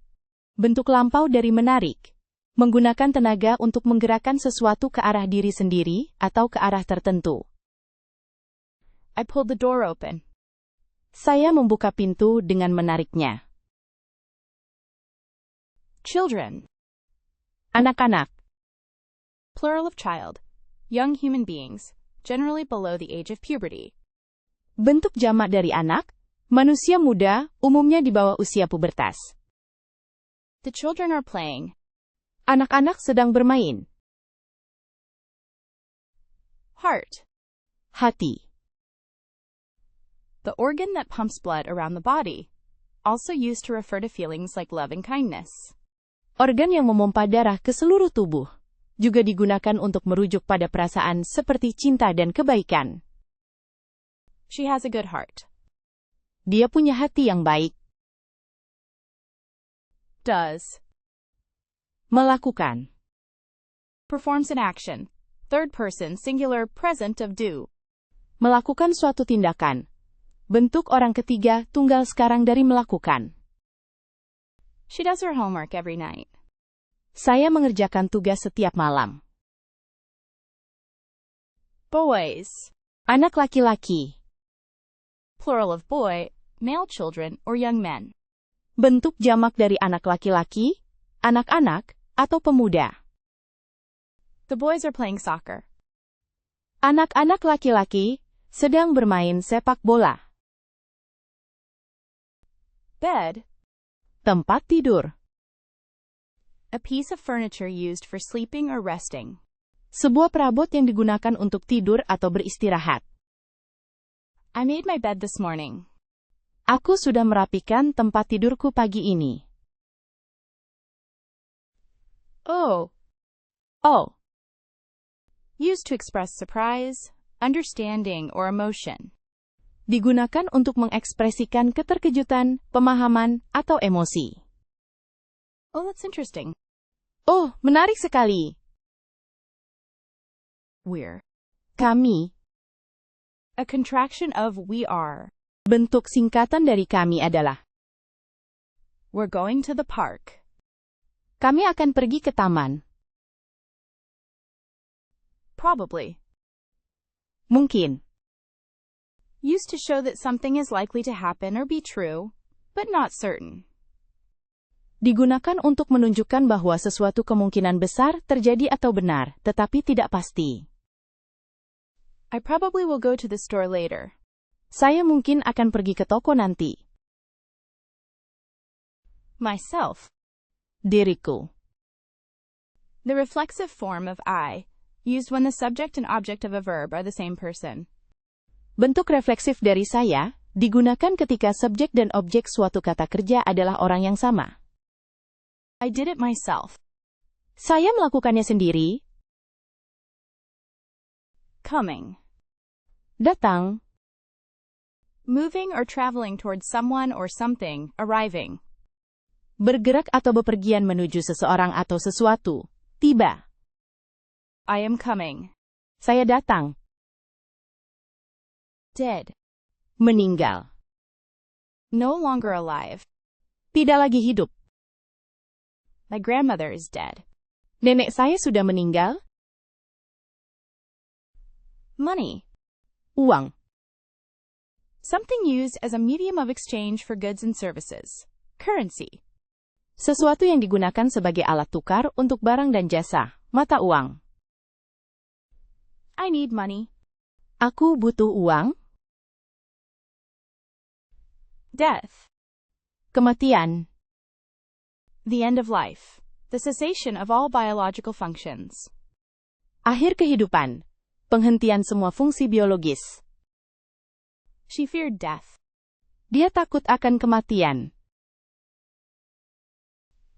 Bentuk lampau dari menarik. Menggunakan tenaga untuk menggerakkan sesuatu ke arah diri sendiri atau ke arah tertentu. I pulled the door open. Saya membuka pintu dengan menariknya. Children. Anak-anak. Plural of child. Young human beings, generally below the age of puberty. Bentuk jamak dari anak, Manusia muda, umumnya di bawah usia pubertas. The children are playing. Anak-anak sedang bermain. Heart. Hati. The organ that pumps blood around the body. Also used to refer to feelings like love and kindness. Organ yang memompa darah ke seluruh tubuh. Juga digunakan untuk merujuk pada perasaan seperti cinta dan kebaikan. She has a good heart. Dia punya hati yang baik. Does. Melakukan. Performs an action. Third person singular present of do. Melakukan suatu tindakan. Bentuk orang ketiga tunggal sekarang dari melakukan. She does her homework every night. Saya mengerjakan tugas setiap malam. Boys. Anak laki-laki. Plural of boy, male children, or young men. Bentuk jamak dari anak laki-laki, anak-anak, atau pemuda. The boys are playing soccer. Anak-anak laki-laki sedang bermain sepak bola. Bed. Tempat tidur. A piece of furniture used for sleeping or resting. Sebuah perabot yang digunakan untuk tidur atau beristirahat. I made my bed this morning. Aku sudah merapikan tempat tidurku pagi ini. Oh. Oh. Used to express surprise, understanding, or emotion. Digunakan untuk mengekspresikan keterkejutan, pemahaman, atau emosi. Oh, that's interesting. Oh, menarik sekali. We're. Kami. A contraction of we are. Bentuk singkatan dari kami adalah. We're going to the park. Kami akan pergi ke taman. Probably. Mungkin. Used to show that something is likely to happen or be true, but not certain. Digunakan untuk menunjukkan bahwa sesuatu kemungkinan besar terjadi atau benar, tetapi tidak pasti. I probably will go to the store later. Saya mungkin akan pergi ke toko nanti. Myself. Diriku. The reflexive form of I, used when the subject and object of a verb are the same person. Bentuk refleksif dari saya, digunakan ketika subjek dan objek suatu kata kerja adalah orang yang sama. I did it myself. Saya melakukannya sendiri. Coming. Datang. Moving or traveling towards someone or something, arriving. Bergerak atau bepergian menuju seseorang atau sesuatu. Tiba. I am coming. Saya datang. Dead. Meninggal. No longer alive. Tidak lagi hidup. My grandmother is dead. Nenek saya sudah meninggal. Money. Uang. Something used as a medium of exchange for goods and services. Currency. Sesuatu yang digunakan sebagai alat tukar untuk barang dan jasa. Mata uang. I need money. Aku butuh uang. Death. Kematian. The end of life. The cessation of all biological functions. Akhir kehidupan. Penghentian semua fungsi biologis. She feared death. Dia takut akan kematian.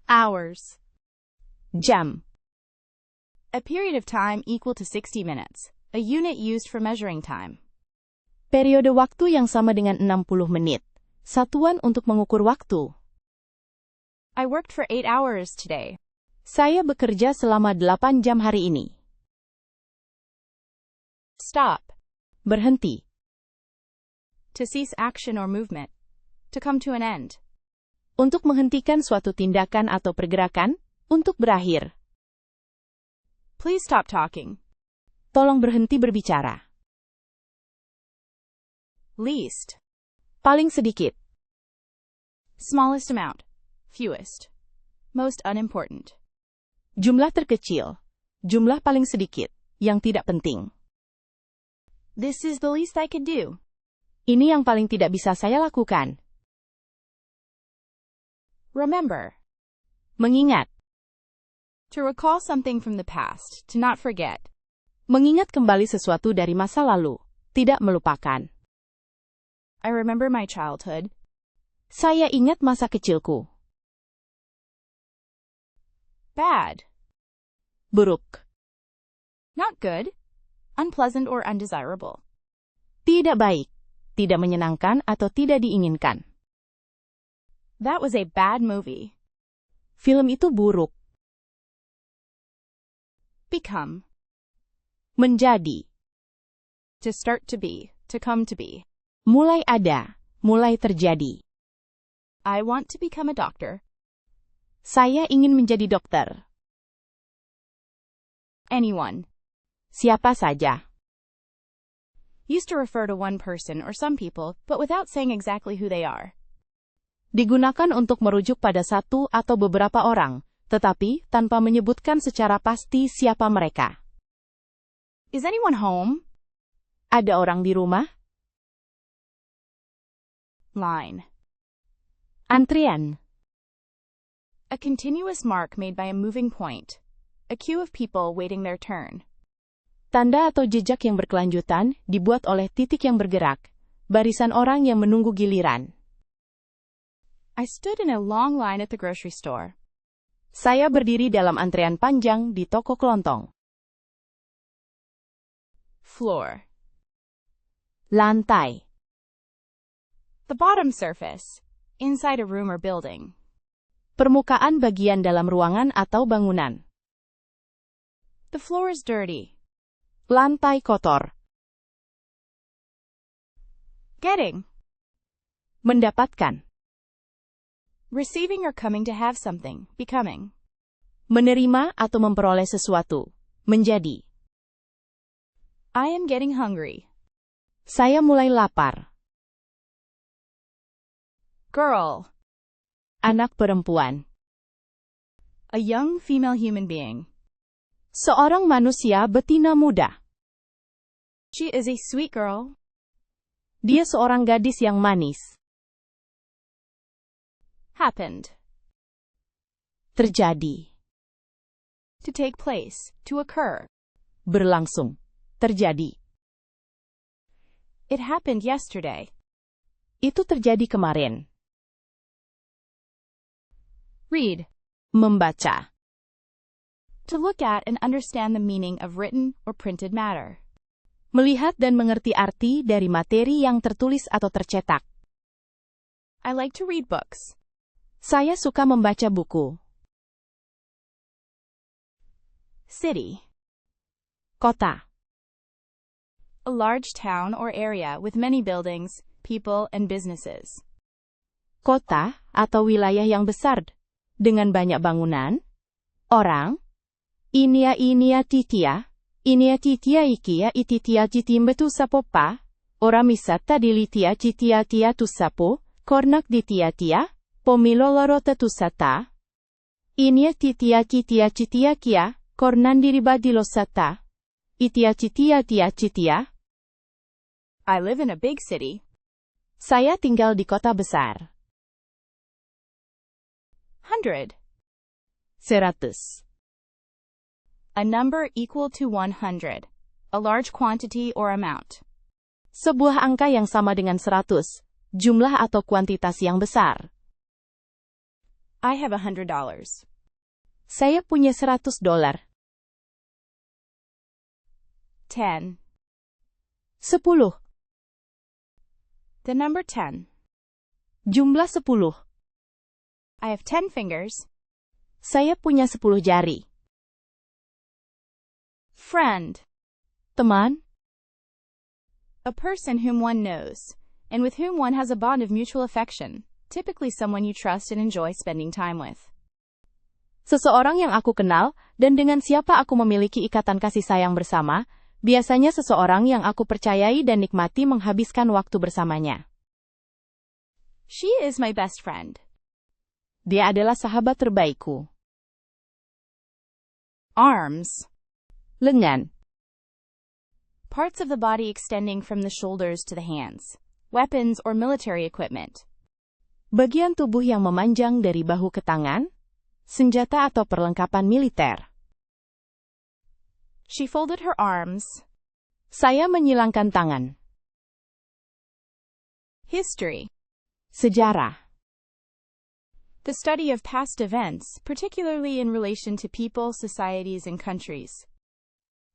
Hours. Jam. A period of time equal to 60 minutes. A unit used for measuring time. Periode waktu yang sama dengan 60 menit. Satuan untuk mengukur waktu. I worked for 8 hours today. Saya bekerja selama 8 jam hari ini. Stop. Berhenti. To cease action or movement. To come to an end. Untuk menghentikan suatu tindakan atau pergerakan, untuk berakhir. Please stop talking. Tolong berhenti berbicara. Least. Paling sedikit. Smallest amount. Fewest. Most unimportant. Jumlah terkecil. Jumlah paling sedikit. Yang tidak penting. This is the least I could do. Ini yang paling tidak bisa saya lakukan. Remember. Mengingat. To recall something from the past, to not forget. Mengingat kembali sesuatu dari masa lalu, tidak melupakan. I remember my childhood. Saya ingat masa kecilku. Bad. Buruk. Not good. Unpleasant or undesirable. Tidak baik, tidak menyenangkan atau tidak diinginkan. That was a bad movie. Film itu buruk. Become. Menjadi. To start to be, to come to be. Mulai ada, mulai terjadi. I want to become a doctor. Saya ingin menjadi dokter. Anyone. Siapa saja. Used to refer to one person or some people, but without saying exactly who they are. Digunakan untuk merujuk pada satu atau beberapa orang, tetapi tanpa menyebutkan secara pasti siapa mereka. Is anyone home? Ada orang di rumah? Line. Antrian. A continuous mark made by a moving point. A queue of people waiting their turn. Tanda atau jejak yang berkelanjutan dibuat oleh titik yang bergerak. Barisan orang yang menunggu giliran. I stood in a long line at the grocery store. Saya berdiri dalam antrean panjang di toko kelontong. Floor. Lantai. The bottom surface. Inside a room or building. Permukaan bagian dalam ruangan atau bangunan. The floor is dirty. Lantai kotor. Getting. Mendapatkan. Receiving or coming to have something. Becoming. Menerima atau memperoleh sesuatu. Menjadi. I am getting hungry. Saya mulai lapar. Girl. Anak perempuan. A young female human being. Seorang manusia betina muda. She is a sweet girl. Dia seorang gadis yang manis. Happened. Terjadi. To take place. To occur. Berlangsung. Terjadi. It happened yesterday. Itu terjadi kemarin. Read. Membaca. To look at and understand the meaning of written or printed matter. Melihat dan mengerti arti dari materi yang tertulis atau tercetak. I like to read books. Saya suka membaca buku. City. Kota. A large town or area with many buildings, people, and businesses. Kota atau wilayah yang besar dengan banyak bangunan, orang, inia titia ikia ititia citimbetu sapopa, ora misata dilitia citia tia tusapo, kornak ditia pomiloloro tetusata, inia titia citia kia, kornan diribadilosata, itia citia. I live in a big city. Saya tinggal di kota besar. 100. 100. A number equal to 100. A large quantity or amount. Sebuah angka yang sama dengan 100. Jumlah atau kuantitas yang besar. I have $100. Saya punya $100. 10. 10. The number 10. Jumlah 10. I have 10 fingers. Saya punya 10 jari. Friend. Teman. A person whom one knows, and with whom one has a bond of mutual affection, typically someone you trust and enjoy spending time with. Seseorang yang aku kenal, dan dengan siapa aku memiliki ikatan kasih sayang bersama, biasanya seseorang yang aku percayai dan nikmati menghabiskan waktu bersamanya. She is my best friend. Dia adalah sahabat terbaikku. Arms. Lengan. Parts of the body extending from the shoulders to the hands. weapons or military equipment. Bagian tubuh yang memanjang dari bahu ke tangan, senjata atau perlengkapan militer. She folded her arms. Saya menyilangkan tangan. History. Sejarah. The study of past events, particularly in relation to people, societies, and countries.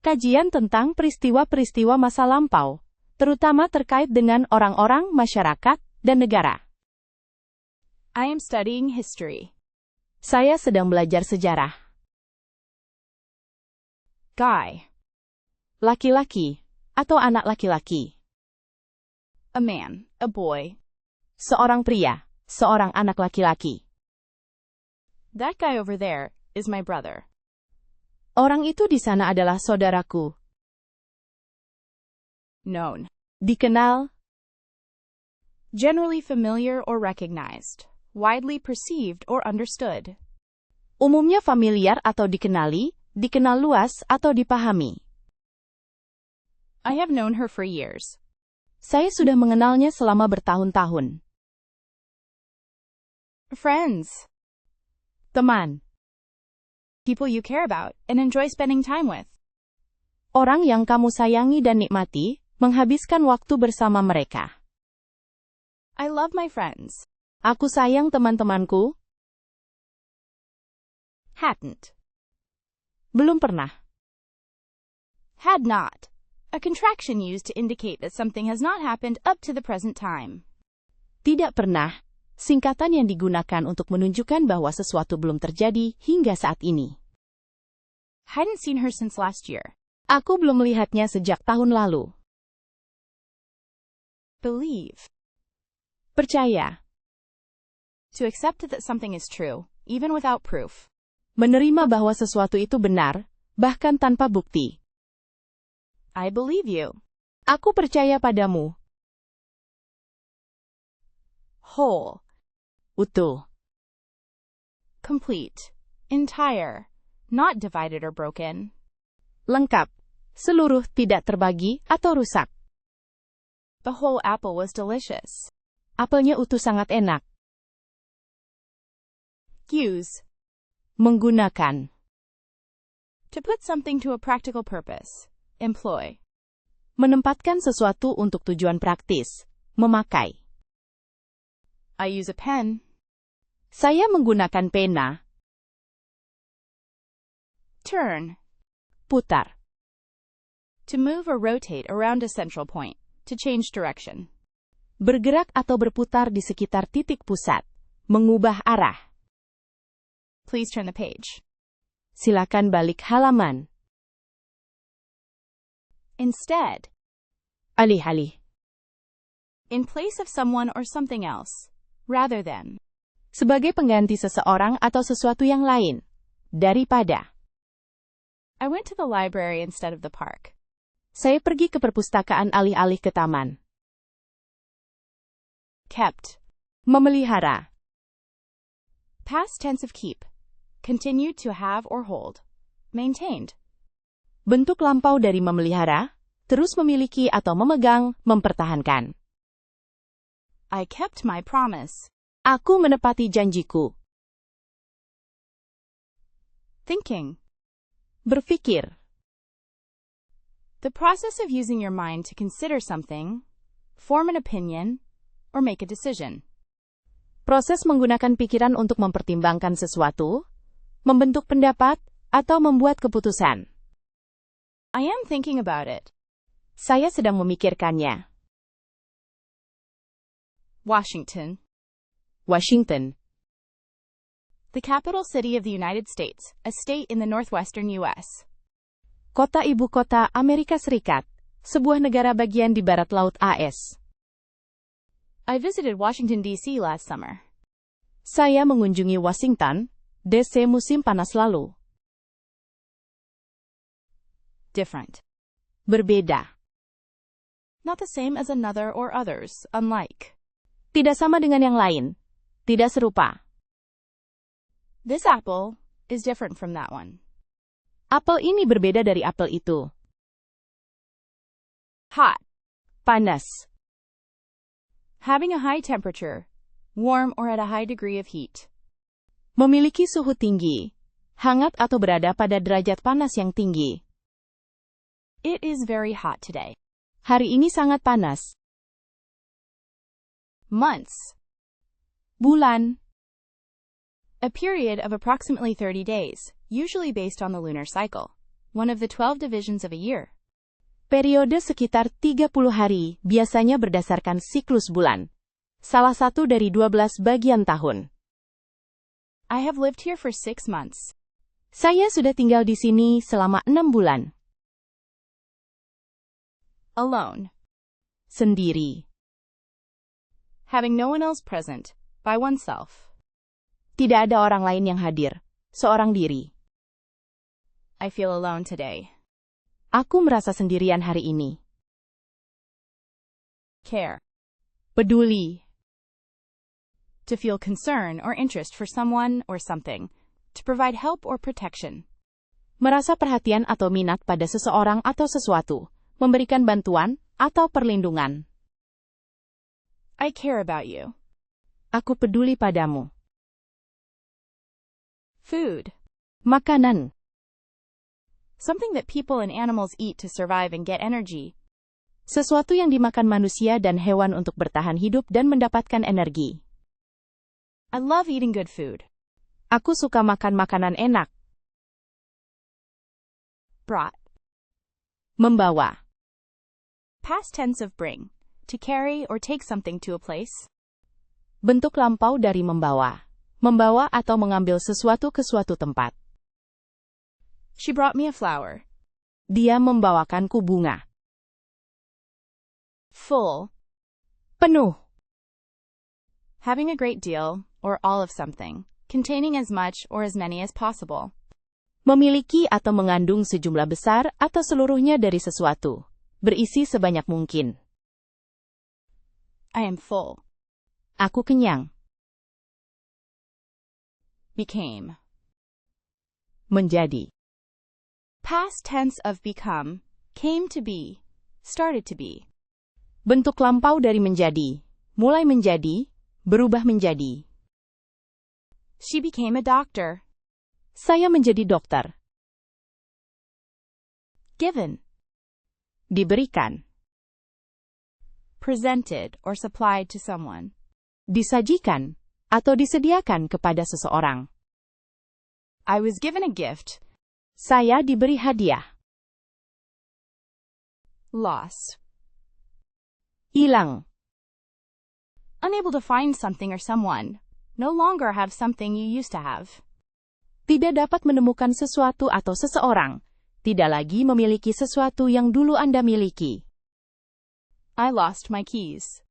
Kajian tentang peristiwa-peristiwa masa lampau, terutama terkait dengan orang-orang, masyarakat, dan negara. I am studying history. Saya sedang belajar sejarah. Guy. Laki-laki, atau anak laki-laki. A man, a boy. Seorang pria, seorang anak laki-laki. That guy over there is my brother. Orang itu di sana adalah saudaraku. Known. Dikenal. Generally familiar or recognized. Widely perceived or understood. Umumnya familiar atau dikenali, dikenal luas atau dipahami. I have known her for years. Saya sudah mengenalnya selama bertahun-tahun. Friends. Teman. People you care about and enjoy spending time with. Orang yang kamu sayangi dan nikmati, menghabiskan waktu bersama mereka. I love my friends. Aku sayang teman-temanku. Hadn't. Belum pernah. Had not. A contraction used to indicate that something has not happened up to the present time. Tidak pernah. Singkatan yang digunakan untuk menunjukkan bahwa sesuatu belum terjadi hingga saat ini. Hadn't seen her since last year. Aku belum melihatnya sejak tahun lalu. Believe. Percaya. To accept that something is true, even without proof. Menerima bahwa sesuatu itu benar, bahkan tanpa bukti. I believe you. Aku percaya padamu. Whole. Utuh. Complete. Entire. Not divided or broken. Lengkap. Seluruh, tidak terbagi atau rusak. The whole apple was delicious. Apelnya utuh sangat enak. Use. Menggunakan. To put something to a practical purpose. Employ. Menempatkan sesuatu untuk tujuan praktis. Memakai. I use a pen. Saya menggunakan pena. Turn. Putar. To move or rotate around a central point. To change direction. Bergerak atau berputar di sekitar titik pusat. Mengubah arah. Please turn the page. Silakan balik halaman. Instead. Alih-alih. In place of someone or something else. Rather than. Sebagai pengganti seseorang atau sesuatu yang lain. Daripada. I went to the library instead of the park. Saya pergi ke perpustakaan alih-alih ke taman. Kept. Memelihara. Past tense of keep. Continued to have or hold. Maintained. Bentuk lampau dari memelihara, terus memiliki atau memegang, mempertahankan. I kept my promise. Aku menepati janjiku. Thinking. Berpikir. The process of using your mind to consider something, form an opinion, or make a decision. Proses menggunakan pikiran untuk mempertimbangkan sesuatu, membentuk pendapat, atau membuat keputusan. I am thinking about it. Saya sedang memikirkannya. Washington. Washington. The capital city of the United States, a state in the northwestern U.S. Kota ibu kota Amerika Serikat, sebuah negara bagian di barat laut AS. I visited Washington, D.C. last summer. Saya mengunjungi Washington, D.C. musim panas lalu. Different. Berbeda. Not the same as another or others, unlike. Tidak sama dengan yang lain. Tidak serupa. This apple is different from that one. Apel ini berbeda dari apel itu. Hot. Panas. Having a high temperature, warm or at a high degree of heat. Memiliki suhu tinggi, hangat atau berada pada derajat panas yang tinggi. It is very hot today. Hari ini sangat panas. Months. Bulan. A period of approximately 30 days, usually based on the lunar cycle, one of the 12 divisions of a year. Periode sekitar 30 hari, biasanya berdasarkan siklus bulan. Salah satu dari 12 bagian tahun. I have lived here for 6 months. Saya sudah tinggal di sini selama 6 bulan. Alone. Sendiri. Having no one else present, by oneself. Tidak ada orang lain yang hadir. Seorang diri. I feel alone today. Aku merasa sendirian hari ini. Care. Peduli. To feel concern or interest for someone or something. To provide help or protection. Merasa perhatian atau minat pada seseorang atau sesuatu. Memberikan bantuan atau perlindungan. I care about you. Aku peduli padamu. Food. Makanan. Something that people and animals eat to survive and get energy. Sesuatu yang dimakan manusia dan hewan untuk bertahan hidup dan mendapatkan energi. I love eating good food. Aku suka makan makanan enak. Brought. Membawa. Past tense of bring. To carry or take something to a place. Bentuk lampau dari membawa. Membawa atau mengambil sesuatu ke suatu tempat. She brought me a flower. Dia membawakanku bunga. Full. Penuh. Having a great deal, or all of something, containing as much or as many as possible. Memiliki atau mengandung sejumlah besar atau seluruhnya dari sesuatu. Berisi sebanyak mungkin. I am full. Aku kenyang. Became. Menjadi. Past tense of become, came to be, started to be. Bentuk lampau dari menjadi. Mulai menjadi, berubah menjadi. She became a doctor. Saya menjadi dokter. Given. Diberikan. Presented or supplied to someone. Disajikan atau disediakan kepada seseorang. I was given a gift. Saya diberi hadiah. Lost. Hilang. Unable to find something or someone. No longer have something you used to have. Tidak dapat menemukan sesuatu atau seseorang. Tidak lagi memiliki sesuatu yang dulu Anda miliki. I lost my keys.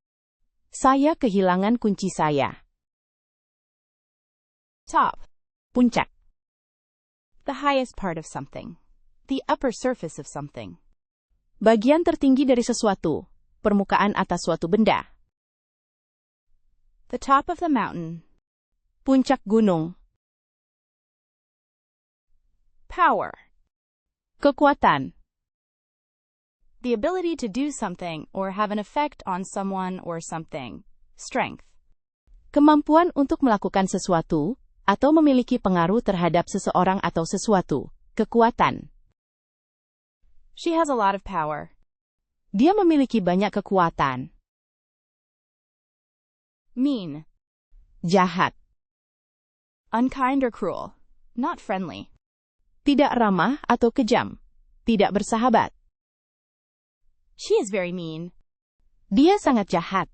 Saya kehilangan kunci saya. Top. Puncak. The highest part of something. The upper surface of something. Bagian tertinggi dari sesuatu. Permukaan atas suatu benda. The top of the mountain. Puncak gunung. Power. Kekuatan. The ability to do something or have an effect on someone or something. Strength. Kemampuan untuk melakukan sesuatu, atau memiliki pengaruh terhadap seseorang atau sesuatu. Kekuatan. She has a lot of power. Dia memiliki banyak kekuatan. Mean. Jahat. Unkind or cruel. Not friendly. Tidak ramah atau kejam. Tidak bersahabat. She is very mean. Dia sangat jahat.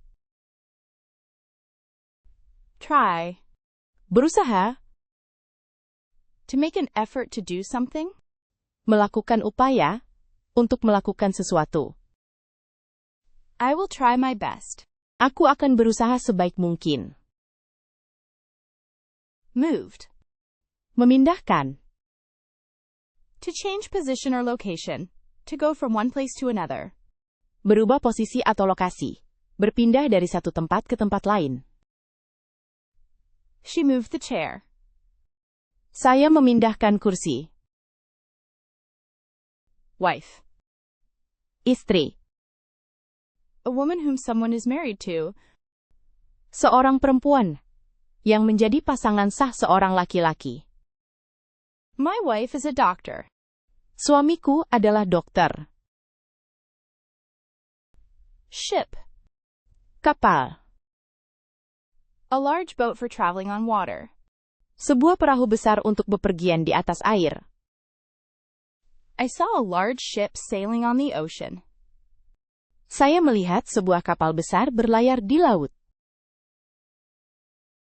Try. Berusaha. To make an effort to do something. Melakukan upaya untuk melakukan sesuatu. I will try my best. Aku akan berusaha sebaik mungkin. Moved. Memindahkan. To change position or location. To go from one place to another. Berubah posisi atau lokasi. Berpindah dari satu tempat ke tempat lain. She moved the chair. Saya memindahkan kursi. Wife. Istri. A woman whom someone is married to, Seorang perempuan yang menjadi pasangan sah seorang laki-laki. My wife is a doctor. Suamiku adalah dokter. Ship. Kapal. A large boat for traveling on water. Sebuah perahu besar untuk bepergian di atas air. I saw a large ship sailing on the ocean. Saya melihat sebuah kapal besar berlayar di laut.